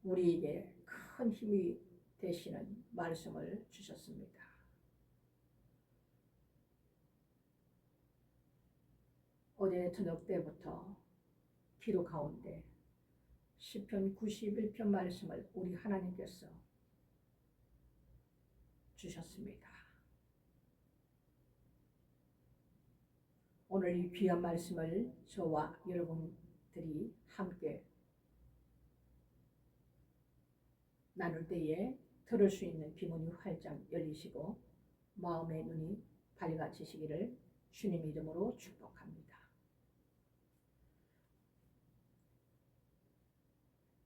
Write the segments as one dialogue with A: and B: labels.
A: 우리에게 큰 힘이 되시는 말씀을 주셨습니다. 어제 저녁 때부터 기도 가운데 시편 91편 말씀을 우리 하나님께서 주셨습니다. 오늘 이 귀한 말씀을 저와 여러분들이 함께 나눌 때에 들을 수 있는 귀문이 활짝 열리시고 마음의 눈이 밝아지시기를 주님 이름으로 축복합니다.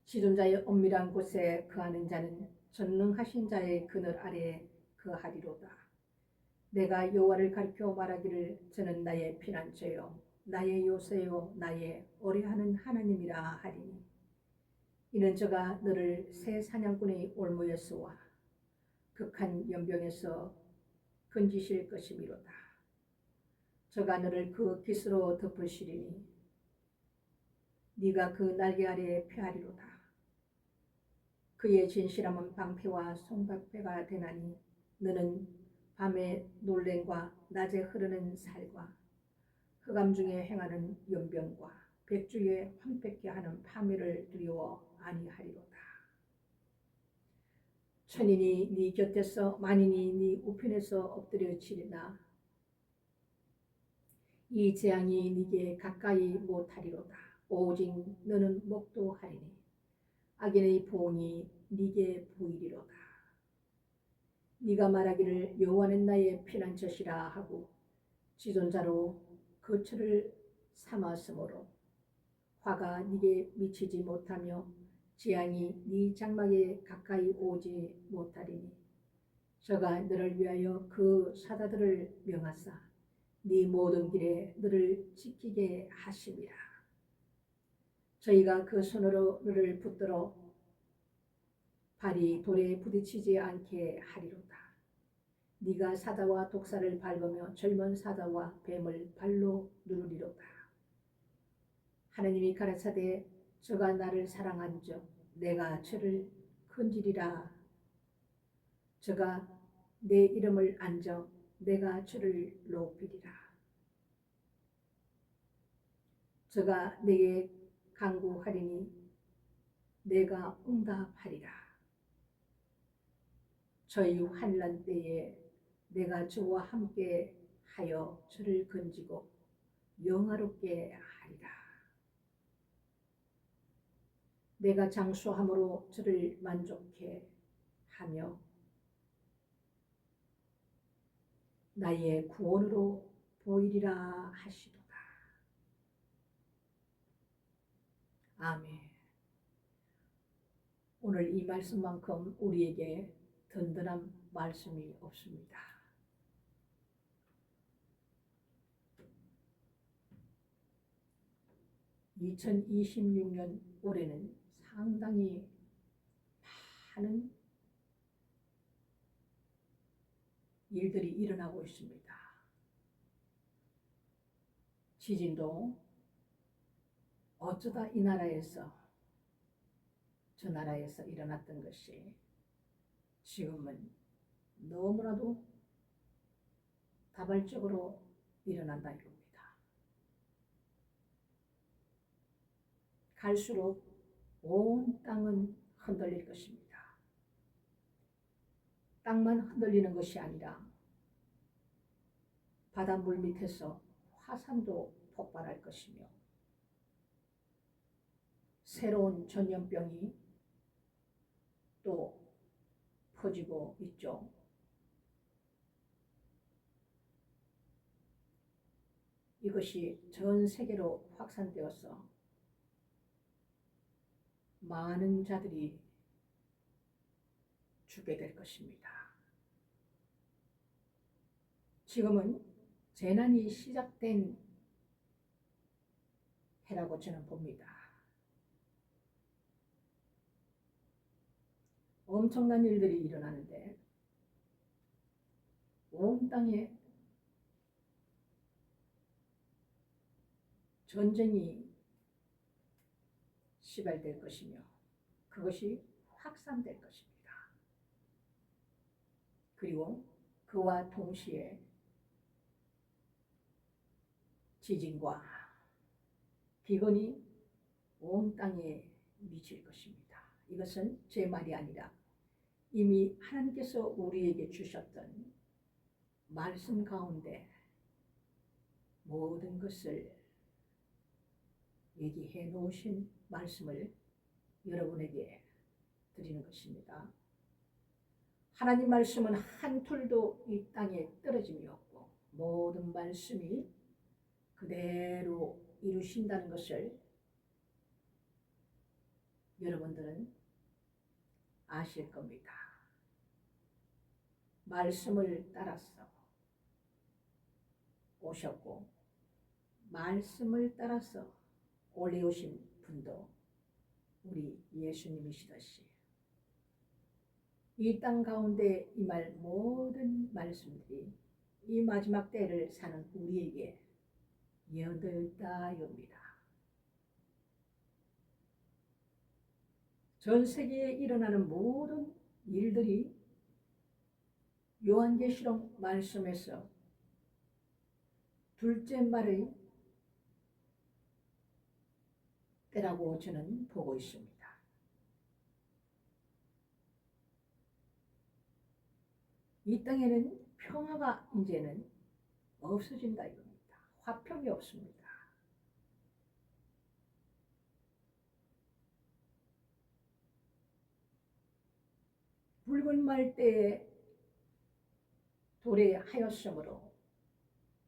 A: 지존자의 은밀한 곳에 거하는 자는 전능하신 자의 그늘 아래에 거하리로다. 내가 여호와를 가리켜 말하기를 저는 나의 피난처요 나의 요새요 나의 오래하는 하나님이라 하리니 이는 저가 너를 새 사냥꾼의 올무에서와 극한 연병에서 건지실 것이미로다. 저가 너를 그 깃으로 덮으시리니 네가 그 날개 아래에 피하리로다. 그의 진실함은 방패와 송박패가 되나니 너는 밤의 놀램과 낮에 흐르는 살과 흑암 중에 행하는 연병과 백주에 황폐케 하는 파멸을 두려워 아니하리로다. 천인이 네 곁에서 만인이 네 우편에서 엎드려지리나 이 재앙이 네게 가까이 못하리로다. 오직 너는 목도하리니 악인의 보응이 네게 보이리로다. 네가 말하기를 여호와는 나의 피난처시라 하고 지존자로 거처를 삼았으므로 화가 네게 미치지 못하며 재앙이 네 장막에 가까이 오지 못하리니 저가 너를 위하여 그 사자들을 명하사 네 모든 길에 너를 지키게 하심이라. 저희가 그 손으로 너를 붙들어 발이 돌에 부딪히지 않게 하리로다. 네가 사자와 독사를 밟으며 젊은 사자와 뱀을 발로 누르리로다. 하나님이 가라사대 저가 나를 사랑한즉 내가 저를 건지리라. 저가 내 이름을 안적 내가 저를 높이리라. 저가 내게 간구하리니 내가 응답하리라. 저희 환난 때에 내가 저와 함께 하여 저를 건지고 영화롭게 하리라. 내가 장수함으로 저를 만족해 하며 나의 구원으로 보이리라 하시도다. 아멘. 오늘 이 말씀만큼 우리에게 든든한 말씀이 없습니다. (2026년) 올해는 상당히 많은 일들이 일어나고 있습니다. 지진도 어쩌다 이 나라에서 저 나라에서 일어났던 것이 지금은 너무나도 다발적으로 일어난다 이겁니다. 갈수록 온 땅은 흔들릴 것입니다. 땅만 흔들리는 것이 아니라 바닷물 밑에서 화산도 폭발할 것이며 새로운 전염병이 또 퍼지고 있죠. 이것이 전 세계로 확산되어서 많은 자들이 죽게 될 것입니다. 지금은 재난이 시작된 해라고 저는 봅니다. 엄청난 일들이 일어나는데 온 땅에 전쟁이 시발될 것이며 그것이 확산될 것입니다. 그리고 그와 동시에 지진과 비건이 온 땅에 미칠 것입니다. 이것은 제 말이 아니라 이미 하나님께서 우리에게 주셨던 말씀 가운데 모든 것을 얘기해 놓으신 말씀을 여러분에게 드리는 것입니다. 하나님 말씀은 한 툴도 이 땅에 떨어짐이 없고 모든 말씀이 그대로 이루신다는 것을 여러분들은 아실 겁니다. 말씀을 따라서 오셨고 말씀을 따라서 올려오신 분도 우리 예수님이시듯이 이 땅 가운데 임할 모든 말씀들이 이 마지막 때를 사는 우리에게 예언되어 있다 이겁니다. 전 세계에 일어나는 모든 일들이 요한계시록 말씀에서 둘째 말의 때라고 저는 보고 있습니다. 이 땅에는 평화가 이제는 없어진다 이겁니다. 화평이 없습니다. 붉은 말대에 도래하였으므로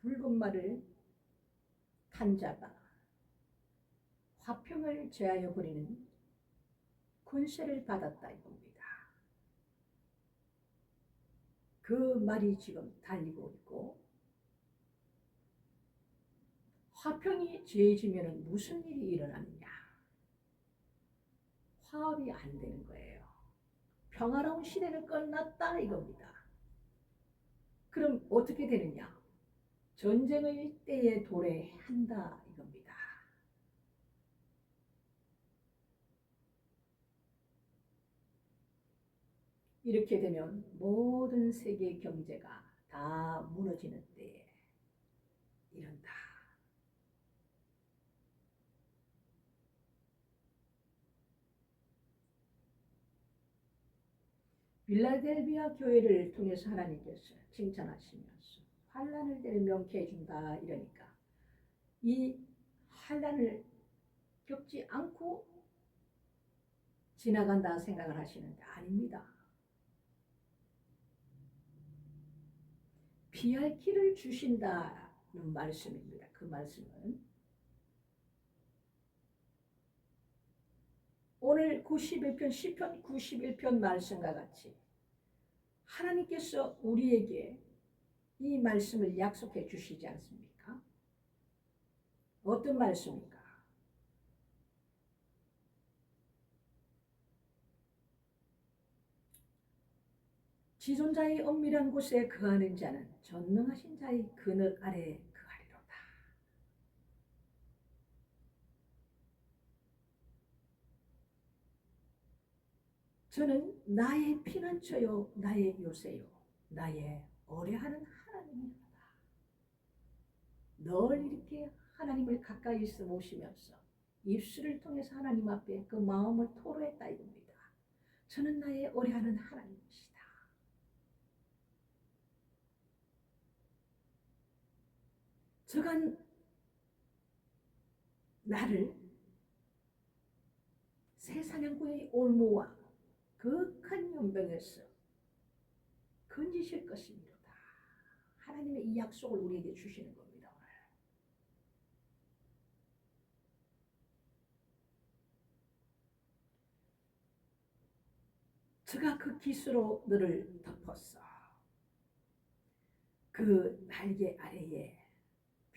A: 붉은 말을 탄 자가 화평을 제하여 버리는 권세를 받았다 이겁니다. 그 말이 지금 달리고 있고 화평이 제해지면 무슨 일이 일어나느냐? 화합이 안 되는 거예요. 평화로운 시대는 끝났다 이겁니다. 그럼 어떻게 되느냐? 전쟁의 때에 도래한다 이겁니다. 이렇게 되면 모든 세계 경제가 다 무너지는 때에 이른다. 빌라델비아 교회를 통해서 하나님께서 칭찬하시면서 환난을 때를 명쾌해 준다 이러니까 이 환난을 겪지 않고 지나간다 생각을 하시는데 아닙니다. 피할 길을 주신다는 말씀입니다. 그 말씀은 오늘 91편 시편 91편 말씀과 같이 하나님께서 우리에게 이 말씀을 약속해 주시지 않습니까? 어떤 말씀입니까? 지존자의 엄밀한 곳에 거하는 자는 전능하신 자의 그늘 아래 거하리로다. 저는 나의 피난처요 나의 요새요 나의 어뢰하는 하나님이로다. 늘 이렇게 하나님을 가까이서 모시면서 입술을 통해서 하나님 앞에 그 마음을 토로했다 이겁니다. 저는 나의 어뢰하는 하나님이시다. 저가 나를 새 사냥꾼의 올무와 극한 연병에서 건지실 것입니다. 하나님의 이 약속을 우리에게 주시는 겁니다. 저가 그 깃으로 너를 덮었어. 그 날개 아래에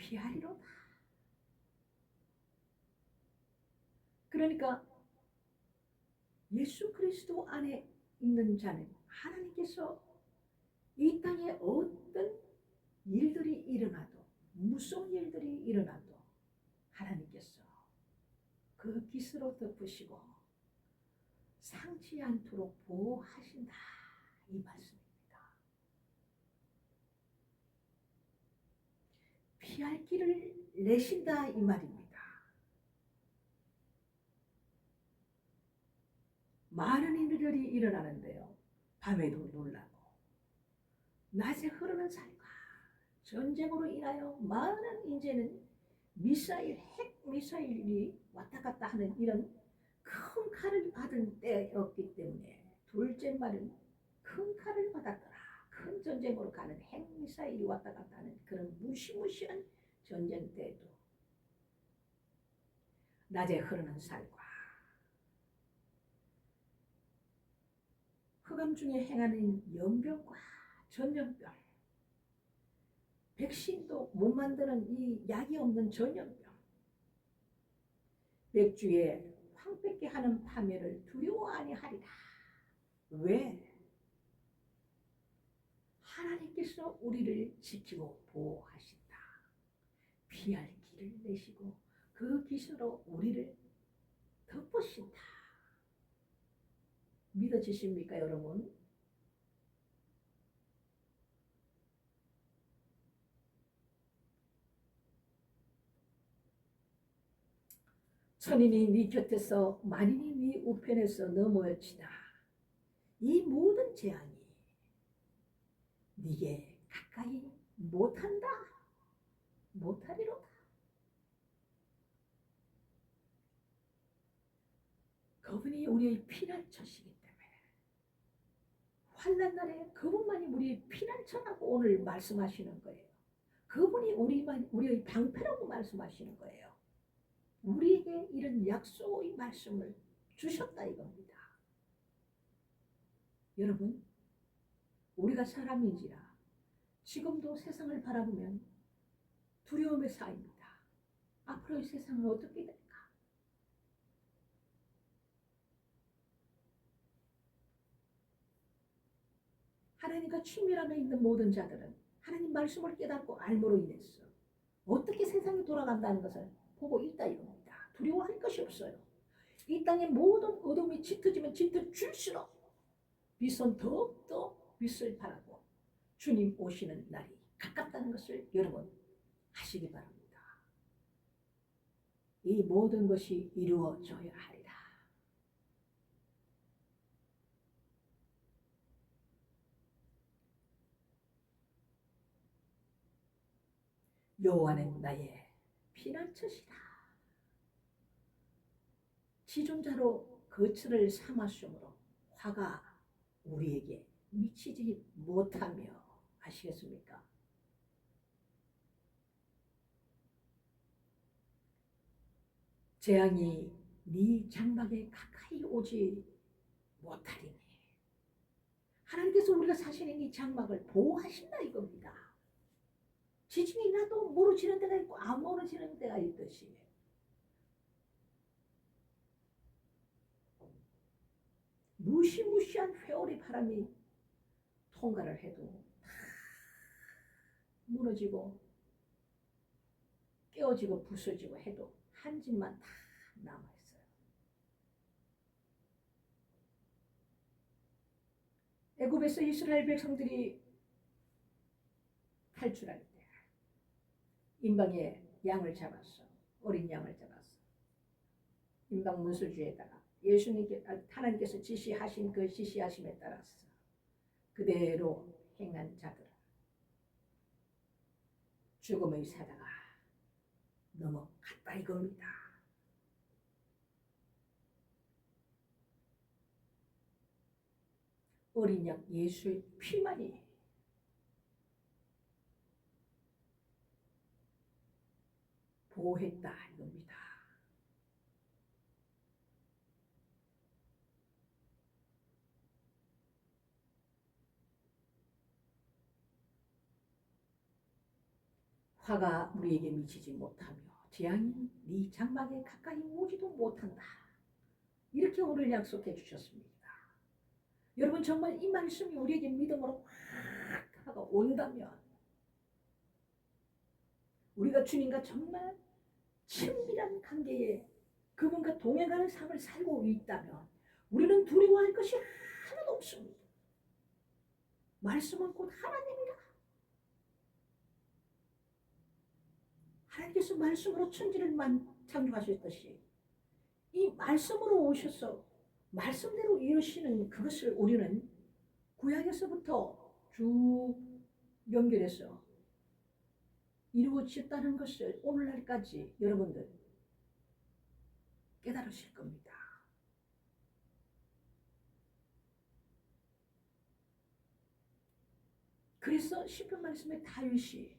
A: 피하리로다. 그러니까 예수 그리스도 안에 있는 자는 하나님께서 이 땅에 어떤 일들이 일어나도 무서운 일들이 일어나도 하나님께서 그 깃으로 덮으시고 상치 않도록 보호하신다 이 말씀입니다. 피할 길을 내신다 이 말입니다. 많은 일들이 일어나는데요. 밤에도 놀라고 낮에 흐르는 살과 전쟁으로 인하여 많은 이제는 미사일, 핵 미사일이 왔다 갔다 하는 이런 큰 칼을 받은 때였기 때문에 둘째 말은 큰 칼을 받았더라. 큰 전쟁으로 가는 핵 미사일이 왔다 갔다 하는 그런 무시무시한 전쟁 때에도 낮에 흐르는 살과 흑암 중에 행하는 연병과 전염병, 백신도 못 만드는 이 약이 없는 전염병, 맥주에 황뺏게 하는 파멸을 두려워 아니하리라. 왜? 하나님께서 우리를 지키고 보호하신다. 피할 길을 내시고 그 기수로 우리를 덮으신다. 믿어지십니까 여러분? 천인이 네 곁에서 만인이 네 우편에서 넘어지나 이 모든 재앙이 네게 가까이 못한다. 못하리로다. 그분이 우리의 피난처시기 때문에 환난 날에 그분만이 우리의 피난처라고 오늘 말씀하시는 거예요. 그분이 우리의 방패라고 말씀하시는 거예요. 우리에게 이런 약속의 말씀을 주셨다 이겁니다. 여러분, 우리가 사람인지라 지금도 세상을 바라보면 두려움에 쌓입니다. 앞으로의 세상은 어떻게 될까? 하나님과 친밀함에 있는 모든 자들은 하나님 말씀을 깨닫고 알므로 인해서 어떻게 세상이 돌아간다는 것을 보고 있다 이겁니다. 두려워할 것이 없어요. 이 땅의 모든 어둠이 짙어지면 짙어질수록 빛은 더욱더 빛을 발하고 주님 오시는 날이 가깝다는 것을 여러분 하시기 바랍니다. 이 모든 것이 이루어져야 하리라. 여호와는 나의 피난처시라. 지존자로 거처를 삼았으므로 화가 우리에게 미치지 못하며 아시겠습니까? 재앙이 네 장막에 가까이 오지 못하리니 하나님께서 우리가 사시는 이 장막을 보호하신다 이겁니다. 지진이 나도 무너지는 데가 있고 안 무너지는 데가 있듯이 무시무시한 회오리 바람이 통과를 해도 무너지고 깨어지고 부서지고 해도 한 집만 다 남아있어요. 애굽에서 이스라엘 백성들이 탈출할 때 임방에 양을 잡았어. 어린 양을 잡았어. 임방 문수주에다가 하나님께서 지시하신 그 지시하심에 따라서 그대로 행한 자들은 죽음의 사자가 넘어갔다 이겁니다. 어린 양 예수의 피만이 보호했다 이겁니다. 화가 우리에게 미치지 못하며 재앙이 네 장막에 가까이 오지도 못한다. 이렇게 오늘 약속해 주셨습니다. 여러분 정말 이 말씀이 우리에게 믿음으로 확 온다면 우리가 주님과 정말 친밀한 관계에 그분과 동행하는 삶을 살고 있다면 우리는 두려워할 것이 하나도 없습니다. 말씀은 곧 하나님이라. 하나님께서 말씀으로 천지를 창조하셨듯이 이 말씀으로 오셔서 말씀대로 이루시는 그것을 우리는 구약에서부터 쭉 연결해서 이루어졌다는 것을 오늘날까지 여러분들 깨달으실 겁니다. 그래서 시편 말씀에 다윗이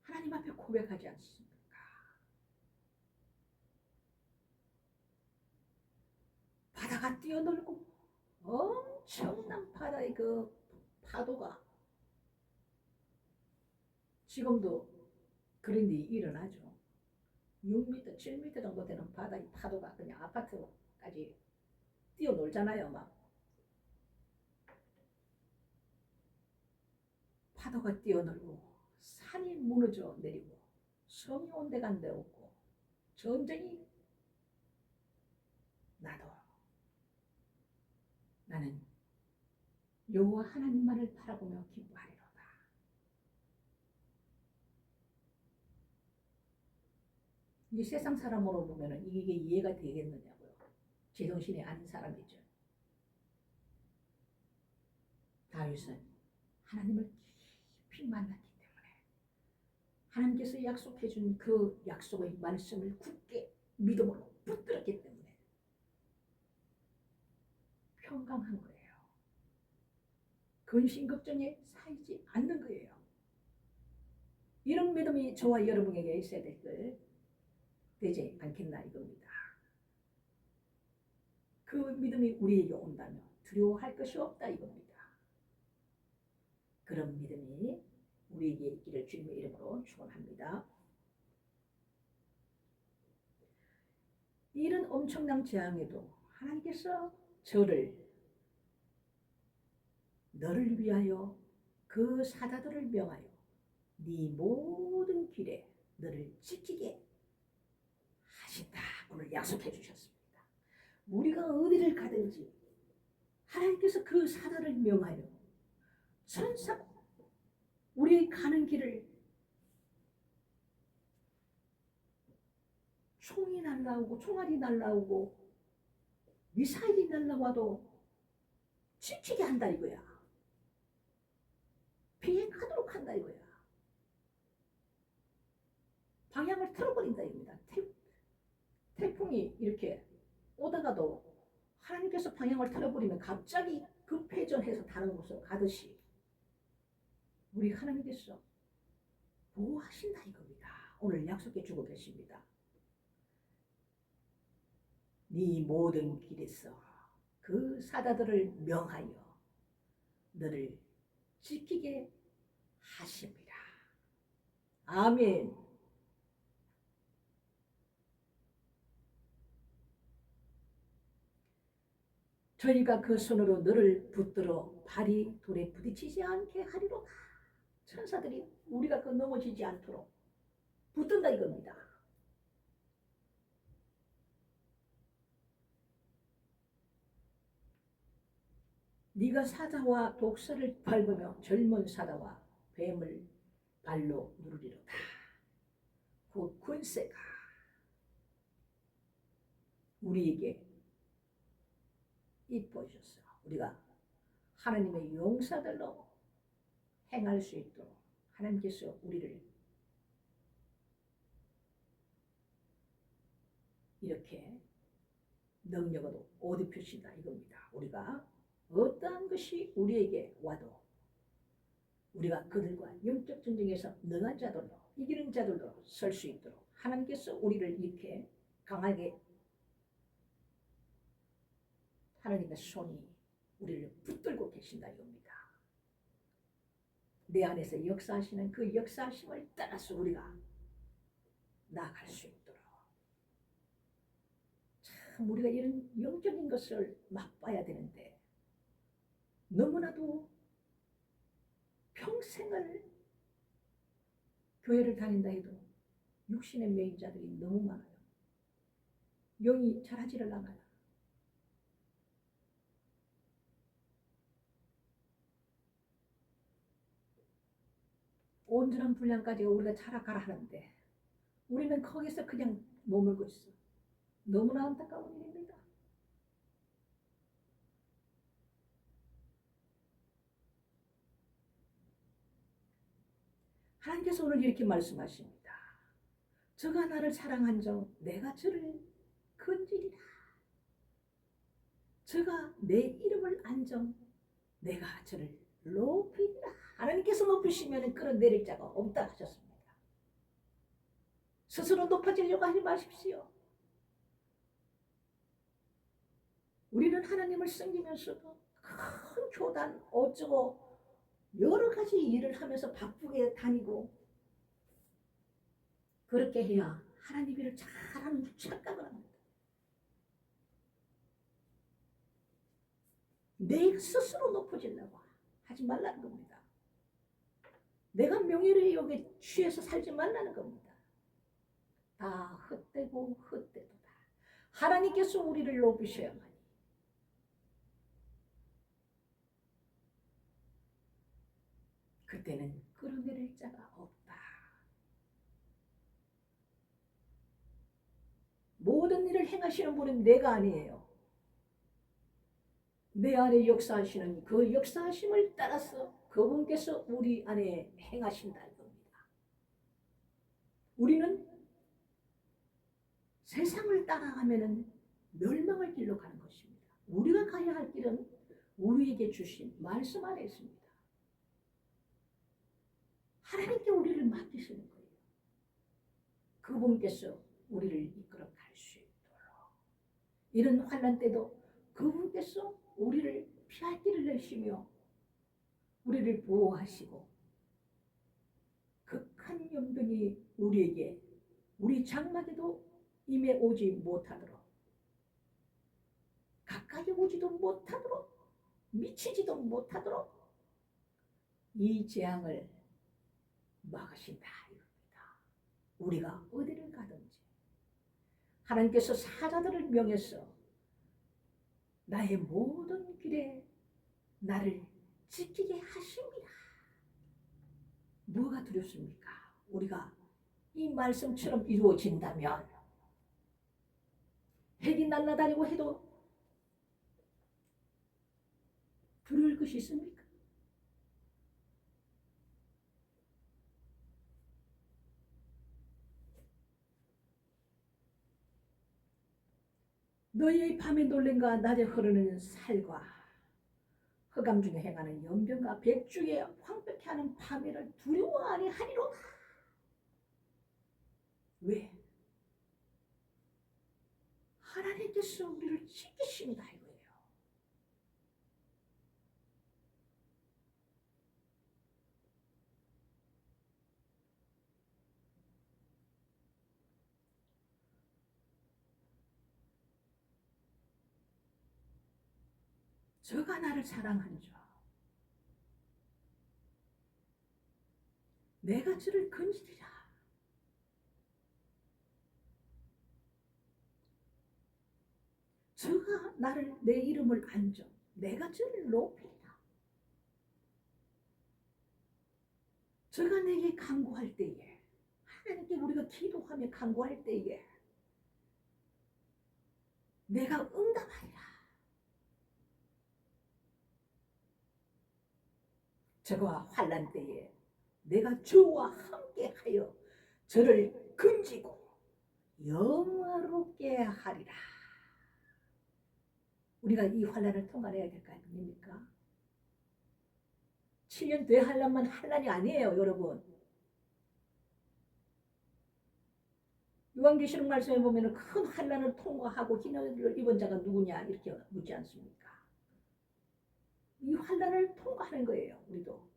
A: 하나님 앞에 고백하지 않습니까? 바다가 뛰어놀고 엄청난 바다의 그 파도가 지금도 그런 일이 일어나죠. 6m, 7m 정도 되는 바다의 파도가 그냥 아파트까지 뛰어놀잖아요. 막 파도가 뛰어놀고 산이 무너져 내리고 성이 온데간데 없고 전쟁이 나도 나는 여호와 하나님만을 바라보며 기뻐하리로다. 이 세상 사람으로 보면은 이게 이해가 되겠느냐고요. 제정신이 아닌 사람이죠. 다윗은 하나님을 깊이 만났기 때문에 하나님께서 약속해 준 그 약속의 말씀을 굳게 믿음으로 붙들었기 때문에 평강한 거예요. 근심 걱정에 쌓이지 않는 거예요. 이런 믿음이 저와 여러분에게 있어야 되지 않겠나 이겁니다. 그 믿음이 우리에게 온다면 두려워할 것이 없다 이겁니다. 그런 믿음이 우리에게 있기를 주님의 이름으로 축원합니다. 이런 엄청난 재앙에도 하나님께서 너를 위하여 그 사자들을 명하여 네 모든 길에 너를 지키게 하신다. 오늘 약속해 주셨습니다. 우리가 어디를 가든지 하나님께서 그 사자를 명하여 천사 우리 가는 길을 총이 날라오고 총알이 날라오고 미사일이 날라와도 지키게 한다 이거야. 비행하도록 한다 이거야. 방향을 틀어버린다 이겁니다. 태풍이 이렇게 오다가도 하나님께서 방향을 틀어버리면 갑자기 급회전해서 다른 곳으로 가듯이 우리 하나님께서 보호하신다 이겁니다. 오늘 약속해 주고 계십니다. 네 모든 길에서 그 사자들을 명하여 너를 지키게 하십니다. 아멘. 저희가 그 손으로 너를 붙들어 발이 돌에 부딪히지 않게 하리로다. 천사들이 우리가 그 넘어지지 않도록 붙든다 이겁니다. 네가 사자와 독사를 밟으며 젊은 사자와 뱀을 발로 누르리로다. 그 권세가 우리에게 입혀주셨어. 우리가 하나님의 용사들로 행할 수 있도록 하나님께서 우리를 이렇게 능력으로 옷 입히신다 이겁니다. 우리가 어떠한 것이 우리에게 와도 우리가 그들과 영적 전쟁에서 능한 자들로 이기는 자들로 설 수 있도록 하나님께서 우리를 이렇게 강하게 하나님의 손이 우리를 붙들고 계신다 이겁니다. 내 안에서 역사하시는 그 역사하심을 따라서 우리가 나아갈 수 있도록 참 우리가 이런 영적인 것을 맛봐야 되는데 너무나도 평생을 교회를 다닌다 해도 육신의 매인자들이 너무 많아요. 영이 잘하지를 않아요. 온전한 분량까지 우리가 자라가라 하는데 우리는 거기서 그냥 머물고 있어. 너무나 안타까운 일입니다. 하나님께서 오늘 이렇게 말씀하십니다. 저가 나를 사랑한즉 내가 저를 건지리라. 저가 내 이름을 안정 내가 저를 높이리라. 하나님께서 높이시면 끌어내릴 자가 없다 하셨습니다. 스스로 높아지려고 하지 마십시오. 우리는 하나님을 섬기면서도 큰 교단 어쩌고 여러 가지 일을 하면서 바쁘게 다니고 그렇게 해야 하나님 일을 잘하는 착각을 합니다. 내 스스로 높아지려고 하지 말라는 겁니다. 내가 명예를 여기에 취해서 살지 말라는 겁니다. 다 헛되고 헛되도다. 하나님께서 우리를 높이셔야만이 그때는 끌어내릴 자가 없다. 모든 일을 행하시는 분은 내가 아니에요. 내 안에 역사하시는 그 역사하심을 따라서 그분께서 우리 안에 행하신다는 겁니다. 우리는 세상을 따라가면 멸망을 길로 가는 것입니다. 우리가 가야 할 길은 우리에게 주신 말씀 안에 있습니다. 하나님께 우리를 맡기시는 거예요. 그분께서 우리를 이끌어 갈 수 있도록 이런 환난 때도 그분께서 우리를 피할 길을 내시며 우리를 보호하시고 극한 염병이 우리에게 우리 장막에도 임해 오지 못하도록 가까이 오지도 못하도록 미치지도 못하도록 이 재앙을 막으신다 이겁니다. 우리가 어디를 가든지 하나님께서 사자들을 명해서 나의 모든 길에 나를 지키게 하십니다. 뭐가 두렵습니까? 우리가 이 말씀처럼 이루어진다면 핵이 날아다니고 해도 두려울 것이 있습니까? 너희의 밤에 놀림과 낮에 흐르는 살과 흑암 중에 행하는 연병과 백주에 황폐케 하는 파멸을 두려워 아니하리로다. 왜? 하나님께서 우리를 지키십니다 이거예요. 저가 나를 사랑한 자 내가 저를 건지리라. 저가 나를 내 이름을 안정 내가 저를 높이리라. 저가 내게 간구할 때에 하나님께 우리가 기도하며 간구할 때에 내가 응답하리라. 저가 환난 때에 내가 저와 함께하여 저를 건지고 영화롭게 하리라. 우리가 이 환난을 통과해야 될 거 아닙니까? 7년 뒤에 환난만 환난이 아니에요 여러분. 요한계시록 말씀에 보면 큰 환난을 통과하고 기념을 입은 자가 누구냐 이렇게 묻지 않습니까? 이 환난을 통과하는 거예요. 우리도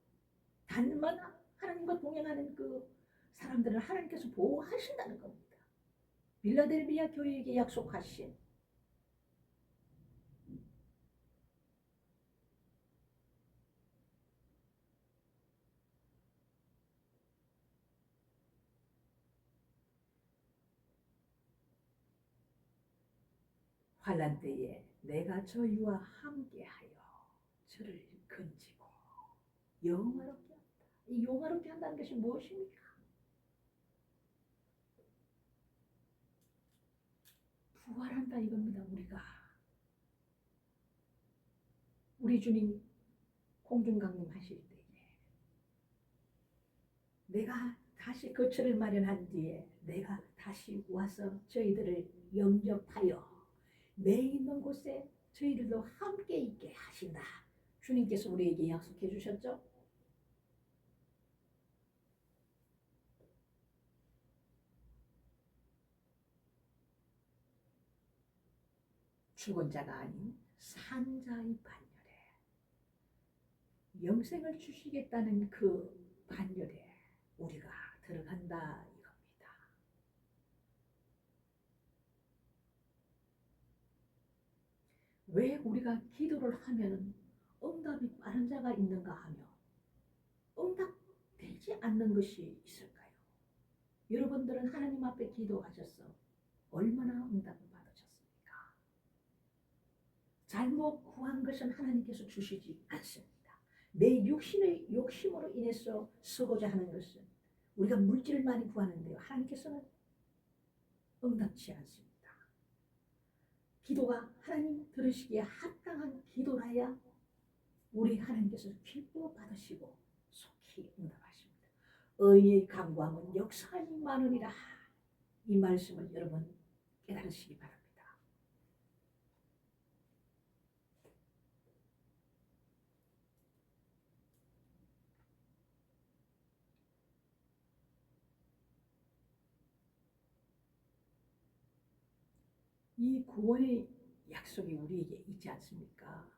A: 단만 하나님과 동행하는 그 사람들은 하나님께서 보호하신다는 겁니다. 빌라델비아 교회에게 약속하신 환난 때에 내가 저희와 함께하여 저를 건지고 영화롭게 한다. 이 영화롭게 한다는 것이 무엇입니까? 부활한다 이겁니다. 우리 주님 공중 강림하실 때에 내가 다시 거처를 마련한 뒤에 내가 다시 와서 저희들을 영접하여 내 있는 곳에 저희들도 함께 있게 하신다. 주님께서 우리에게 약속해 주셨죠? 죽은 자가 아닌 산 자의 반열에 영생을 주시겠다는 그 반열에 우리가 들어간다 이겁니다. 왜 우리가 기도를 하면 응답이 빠른 자가 있는가 하며 응답되지 않는 것이 있을까요? 여러분들은 하나님 앞에 기도하셔서 얼마나 응답을 받으셨습니까? 잘못 구한 것은 하나님께서 주시지 않습니다. 내 육신의 욕심으로 인해서 쓰고자 하는 것은 우리가 물질을 많이 구하는데요. 하나님께서는 응답치 않습니다. 기도가 하나님 들으시기에 합당한 기도라야 우리 하나님께서 기뻐 받으시고 속히 응답하십니다. 의인의 간구함은 역사하니 많으리라. 이 말씀을 여러분 깨달으시기 바랍니다. 이 구원의 약속이 우리에게 있지 않습니까?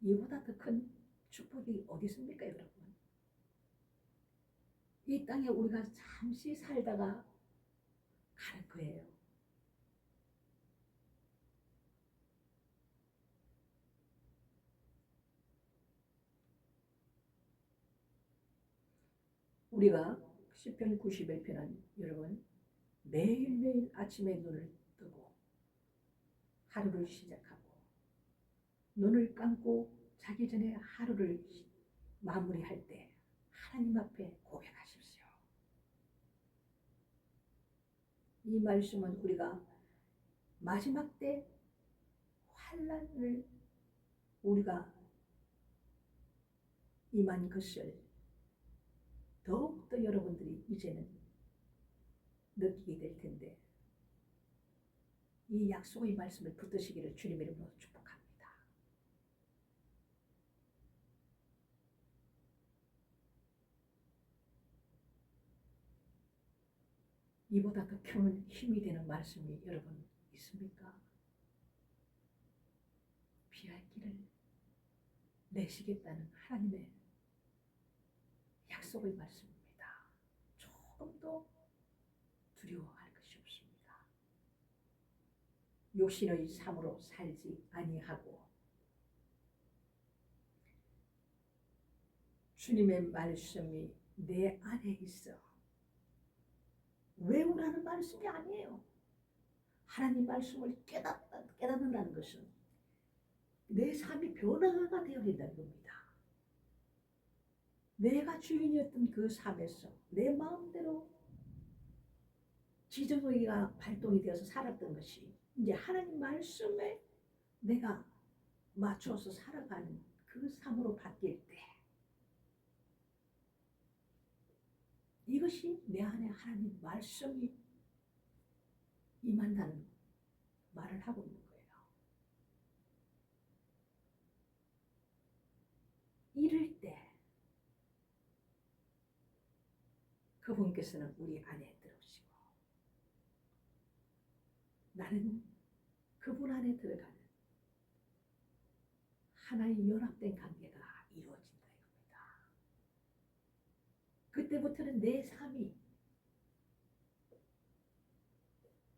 A: 이보다 더 큰 축복이 어디 있습니까, 여러분? 이 땅에 우리가 잠시 살다가 가는 거예요. 우리가 시편 91편은 여러분 매일매일 아침에 눈을 뜨고 하루를 시작하고 눈을 감고 자기 전에 하루를 마무리할 때 하나님 앞에 고백하십시오. 이 말씀은 우리가 마지막 때 환난을 우리가 임한 것을 더욱더 여러분들이 이제는 느끼게 될 텐데 이 약속의 말씀을 붙드시기를 주님의 이름으로 축복합니다. 이보다 더 큰 힘이 되는 말씀이 여러분 있습니까? 피할 길을 내시겠다는 하나님의 약속의 말씀입니다. 조금도 두려워할 것이 없습니다. 육신의 삶으로 살지 아니하고 주님의 말씀이 내 안에 있어 외우라는 말씀이 아니에요. 하나님 말씀을 깨닫는다는 것은 내 삶이 변화가 되어야 된다는 겁니다. 내가 주인이었던 그 삶에서 내 마음대로 지정의가 발동이 되어서 살았던 것이 이제 하나님 말씀에 내가 맞춰서 살아가는 그 삶으로 바뀔 때 이것이 내 안에 하나님 말씀이 임한다는 말을 하고 있는 거예요. 이럴 때 그분께서는 우리 안에 들어오시고 나는 그분 안에 들어가는 하나의 연합된 관계가 이루어진다 이겁니다. 그때부터는 내 삶이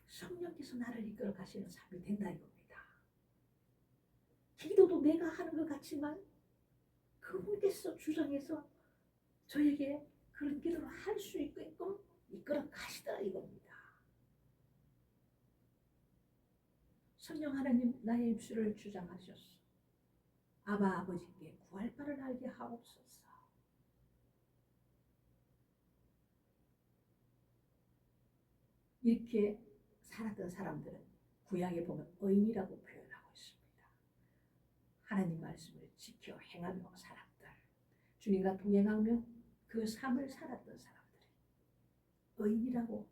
A: 성령께서 나를 이끌어 가시는 삶이 된다 이겁니다. 기도도 내가 하는 것 같지만 그분께서 주장해서 저에게 그런 기도를 할 수 있게끔 이끌어 가시더라 이겁니다. 성령 하나님 나의 입술을 주장하셨소. 아바 아버지께 구할 바를 알게 하옵소서. 이렇게 살았던 사람들은 구약에 보면 의인이라고 표현하고 있습니다. 하나님 말씀을 지켜 행하며 살았던, 주님과 동행하며 그 삶을 살았던 사람들이 의인이라고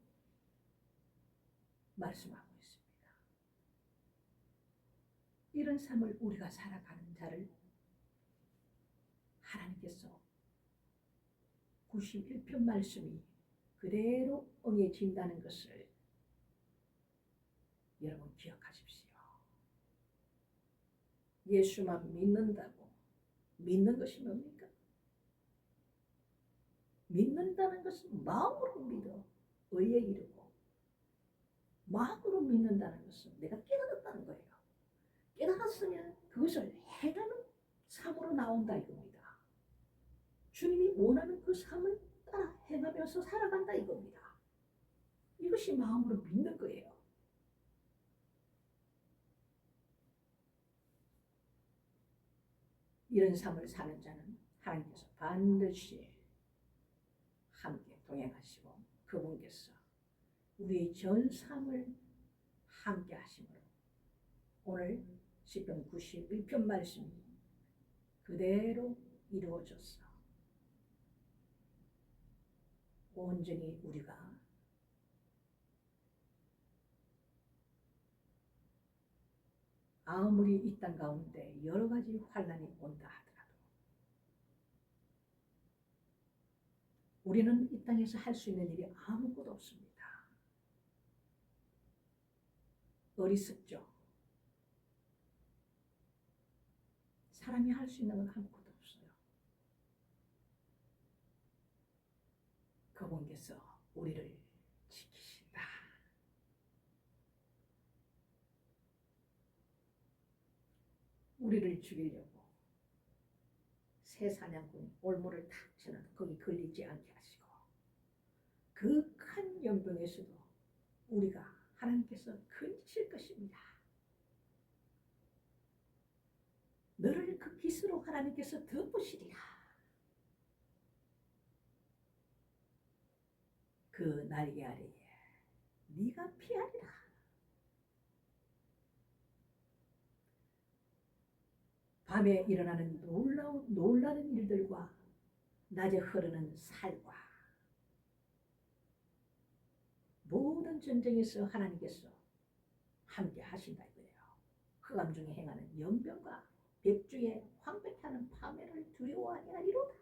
A: 말씀하고 있습니다. 이런 삶을 우리가 살아가는 자를 하나님께서 91편 말씀이 그대로 응해진다는 것을 여러분 기억하십시오. 예수만 믿는다고, 믿는 것이 뭡니까? 믿는다는 것은 마음으로 믿어 의에 이르고, 마음으로 믿는다는 것은 내가 깨달았다는 거예요. 깨달았으면 그것을 행하는 삶으로 나온다 이겁니다. 주님이 원하는 그 삶을 따라 행하면서 살아간다 이겁니다. 이것이 마음으로 믿는 거예요. 이런 삶을 사는 자는 하나님께서 반드시 함께 동행하시고 그분께서 우리의 전 삶을 함께 하심으로 오늘 시편 91편 말씀이 그대로 이루어졌어. 온전히 우리가 아무리 이 땅 가운데 여러 가지 환난이 온다 하더라도 우리는 이 땅에서 할 수 있는 일이 아무것도 없습니다. 어리석죠. 사람이 할 수 있는 건 아무것도 없어요. 그분께서 우리를 지키신다. 우리를 죽이려고 새 사냥꾼이 올무를 탁 쳐놔도 거기 걸리지 않게 하시고 그 큰 연병에서도 우리가 하나님께서 건지실 것입니다. 너를 그 깃으로 하나님께서 덮으시리라. 그 날개 아래에 네가 피하리라. 밤에 일어나는 놀라는 일들과 낮에 흐르는 살과 모든 전쟁에서 하나님께서 함께 하신다 이거예요. 흑암 중에 행하는 연병과 백주에 황폐케 하는 파멸을 두려워하게 하리로다.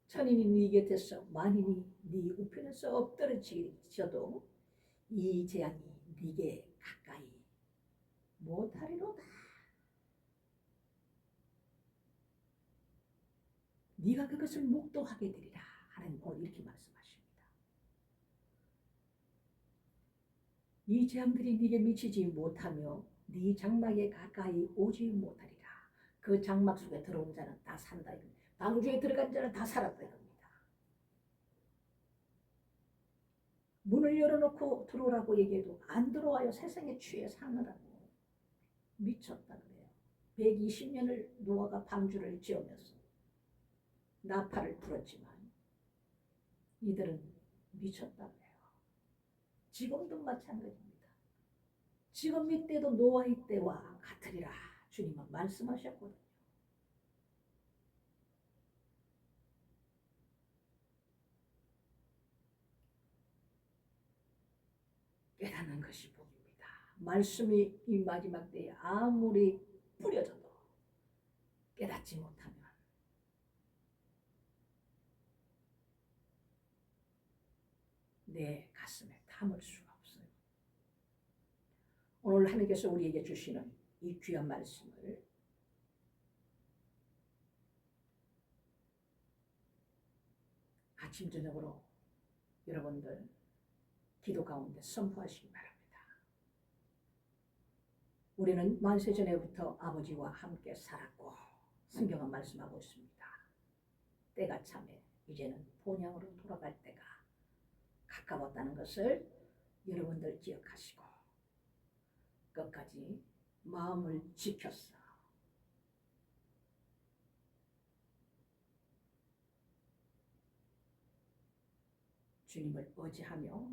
A: 천인이 네 곁에서 만인이 네 우편에서 엎드러지셔도 이 재앙이 네게 가까이 못하리로다. 네가 그것을 목도하게 되리라. 하나님 오늘 이렇게 말씀하십니다. 이 재앙들이 네게 미치지 못하며 네 장막에 가까이 오지 못하리라. 그 장막 속에 들어온 자는 다 산다. 방주에 들어간 자는 다 살았다 이겁니다. 문을 열어놓고 들어오라고 얘기해도 안 들어와요. 세상에 취해 사느라고. 미쳤다 그래요. 120년을 노아가 방주를 지으면서 나팔을 불었지만 이들은 미쳤다 그래요. 지금도 마찬가지입니다. 지금 이때도 노아의 때와 같으리라 주님은 말씀하셨거든요. 깨닫는 것이 복입니다. 말씀이 이 마지막 때에 아무리 뿌려져도 깨닫지 못하면 내 가슴에 담을 수가 없어요. 오늘 하나님께서 우리에게 주시는 이 귀한 말씀을 아침 저녁으로 여러분들 기도 가운데 선포하시기 바랍니다. 우리는 만세전에부터 아버지와 함께 살았고 성경은 말씀하고 있습니다. 때가 참에 이제는 본향으로 돌아갈 때가 가까웠다는 것을 여러분들 기억하시고 끝까지 마음을 지켰어. 주님을 의지하며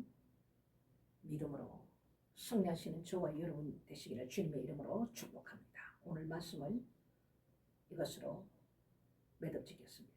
A: 믿음으로 승리하시는 저와 여러분 되시기를 주님의 이름으로 축복합니다. 오늘 말씀을 이것으로 매듭지겠습니다.